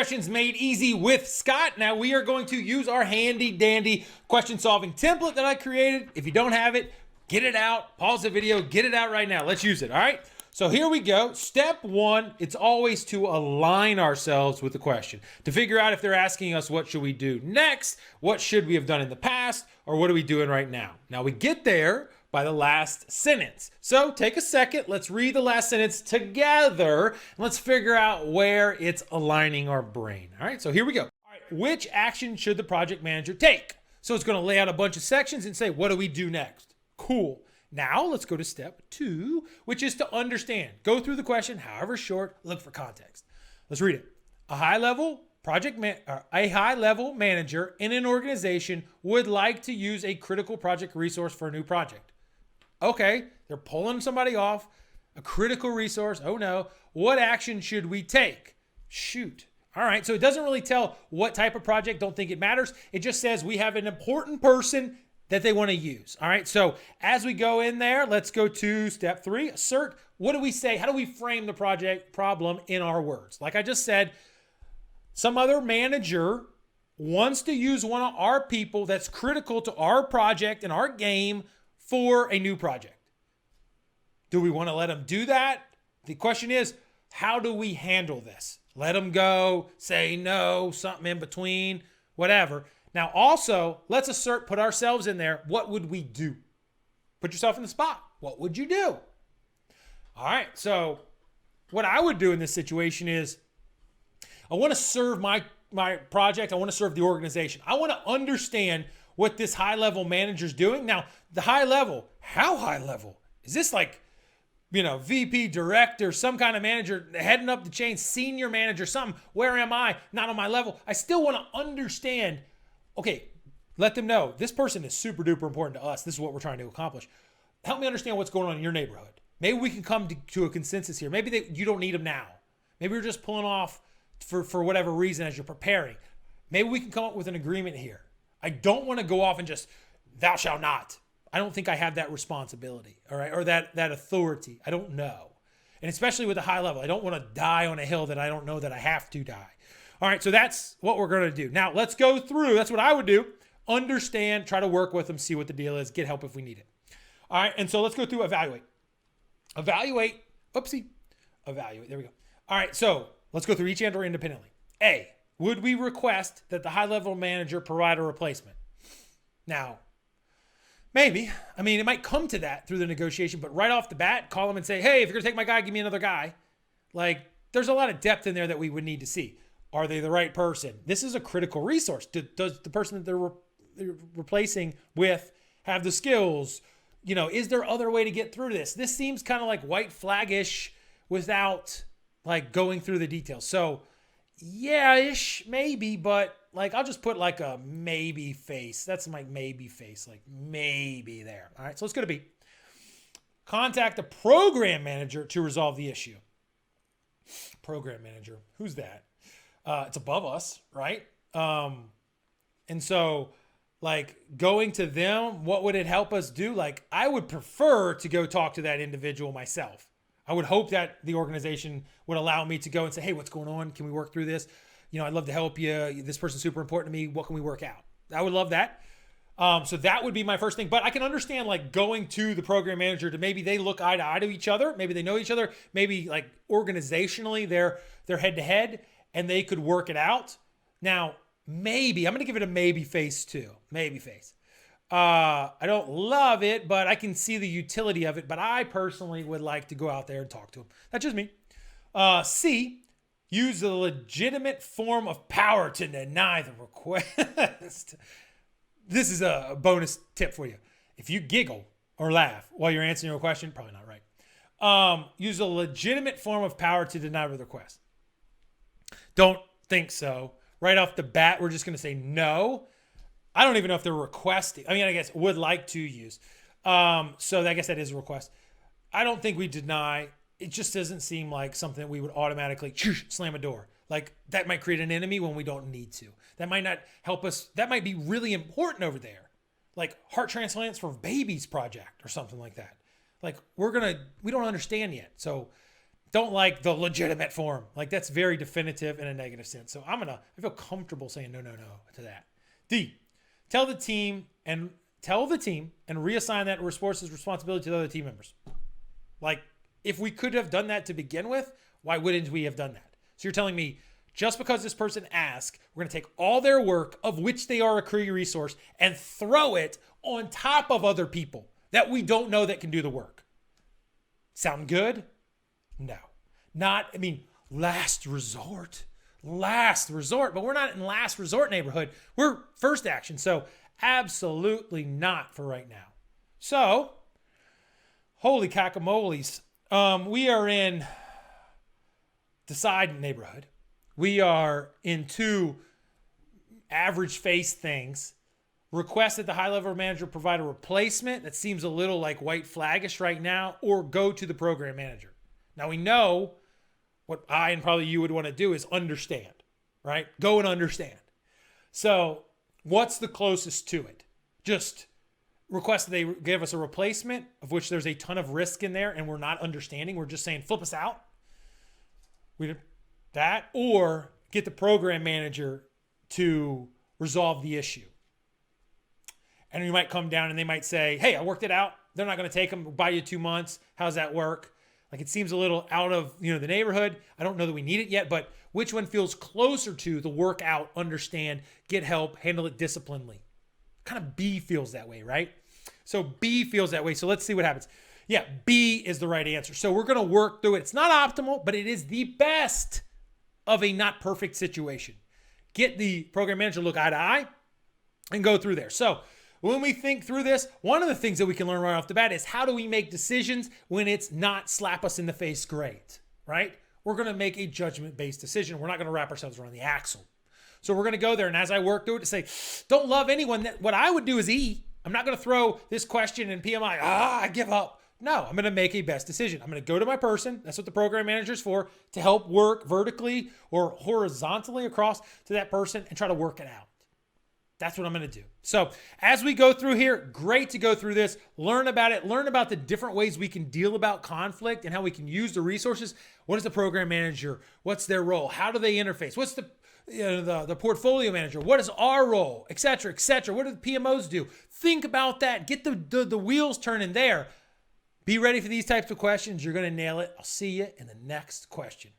Questions Made Easy with Scott. Now we are going to use our handy dandy question solving template that I created. If you don't have it, get it out, pause the video, get it out right now. Let's use it, all right? So here we go. Step one, it's always to align ourselves with the question, to figure out if they're asking us what should we do next, what should we have done in the past, or what are we doing right now? Now we get there by the last sentence. So take a second, let's read the last sentence together, and let's figure out where it's aligning our brain. All right, so here we go. All right, which action should the project manager take? So it's gonna lay out a bunch of sections and say, what do we do next? Cool. Now let's go to step two, which is to understand. Go through the question, however short, look for context. Let's read it. A high-level manager in an organization would like to use a critical project resource for a new project. Okay, they're pulling somebody off, a critical resource. Oh no, what action should we take? Shoot. All right, so it doesn't really tell what type of project, don't think it matters. It just says we have an important person that they want to use. All right, so as we go in there, let's go to step three, assert. What do we say? How do we frame the project problem in our words? Like I just said, some other manager wants to use one of our people that's critical to our project and our game for a new project. Do we want to let them do that? The question is, how do we handle this? Let them go, say no, something in between, whatever. Now also, let's assert, put ourselves in there. What would we do? Put yourself in the spot. What would you do? All right, so what I would do in this situation is I want to serve my project. I want to serve the organization. I want to understand what this high-level manager's doing. Now, the high level, how high level? Is this like, VP, director, some kind of manager heading up the chain, senior manager, something? Where am I? Not on my level. I still want to understand. Okay, let them know this person is super duper important to us. This is what we're trying to accomplish. Help me understand what's going on in your neighborhood. Maybe we can come to a consensus here. Maybe you don't need them now. Maybe you're just pulling off for whatever reason as you're preparing. Maybe we can come up with an agreement here. I don't want to go off and just, thou shalt not. I don't think I have that responsibility, all right, or that authority. I don't know. And especially with a high level, I don't want to die on a hill that I don't know that I have to die. All right, so that's what we're going to do. Now, let's go through. That's what I would do. Understand, try to work with them, see what the deal is, get help if we need it. All right, and so let's go through evaluate. Evaluate. Evaluate. There we go. All right, so let's go through each answer independently. A, would we request that the high-level manager provide a replacement? Now, maybe. I mean, it might come to that through the negotiation, but right off the bat, call them and say, hey, if you're going to take my guy, give me another guy. Like, there's a lot of depth in there that we would need to see. Are they the right person? This is a critical resource. Does the person that they're replacing with have the skills? Is there other way to get through this? This seems kind of like white flaggish without like going through the details. So yeah-ish, maybe, but like I'll just put like a maybe face. That's my maybe face, like maybe there. All right, so let's go to B. Contact the program manager to resolve the issue. Program manager, who's that? It's above us, right? And so like going to them, what would it help us do? Like I would prefer to go talk to that individual myself. I would hope that the organization would allow me to go and say, hey, what's going on? Can we work through this? I'd love to help you. This person's super important to me. What can we work out? I would love that. So that would be my first thing. But I can understand like going to the program manager to maybe they look eye to eye to each other. Maybe they know each other. Maybe like organizationally they're head to head and they could work it out. Now, maybe, I'm going to give it a maybe face too. Maybe face. I don't love it, but I can see the utility of it. But I personally would like to go out there and talk to him. That's just me. C, use a legitimate form of power to deny the request. This is a bonus tip for you. If you giggle or laugh while you're answering a question, probably not right. Use a legitimate form of power to deny the request. Don't think so. Right off the bat, we're just going to say no. I don't even know if they're requesting. I mean, I guess would like to use. So I guess that is a request. I don't think we deny. It just doesn't seem like something that we would automatically slam a door. Like that might create an enemy when we don't need to. That might not help us. That might be really important over there. Like heart transplants for babies project or something like that. Like we don't understand yet. So Don't like the legitimate form. Like that's very definitive in a negative sense. So I feel comfortable saying no to that. D, tell the team and reassign that responsibility to the other team members. Like if we could have done that to begin with, why wouldn't we have done that? So you're telling me just because this person asked, we're going to take all their work, of which they are a key resource, and throw it on top of other people that we don't know that can do the work. Sound good? No. Last resort, but we're not in last resort neighborhood. We're first action. So absolutely not for right now. So, holy cackamolies. We are in decide neighborhood. We are in 2 average face things. Request that the high level manager provide a replacement. That seems a little like white flaggish right now, or go to the program manager. Now we know what I and probably you would want to do is understand, right? Go and understand. So what's the closest to it? Just request that they give us a replacement, of which there's a ton of risk in there and we're not understanding. We're just saying, flip us out. Or get the program manager to resolve the issue. And you might come down and they might say, hey, I worked it out. They're not going to take them. We'll buy you 2 months. How's that work? Like it seems a little out of the neighborhood. I don't know that we need it yet, but which one feels closer to the work out, understand, get help, handle it disciplinedly? Kind of B feels that way, right? So B feels that way. So let's see what happens. Yeah, B is the right answer. So we're going to work through it. It's not optimal, but it is the best of a not perfect situation. Get the program manager to look eye to eye and go through there. So when we think through this, one of the things that we can learn right off the bat is how do we make decisions when it's not slap us in the face great, right? We're going to make a judgment-based decision. We're not going to wrap ourselves around the axle. So we're going to go there, and as I work through it, to say, don't love anyone. What I would do is E. I'm not going to throw this question in PMI, I give up. No, I'm going to make a best decision. I'm going to go to my person. That's what the program manager is for, to help work vertically or horizontally across to that person and try to work it out. That's what I'm going to do. So as we go through here, great to go through this, learn about it, learn about the different ways we can deal about conflict and how we can use the resources. What is the program manager? What's their role? How do they interface? What's the portfolio manager? What is our role? Et cetera, et cetera. What do the PMOs do? Think about that. Get the wheels turning there. Be ready for these types of questions. You're going to nail it. I'll see you in the next question.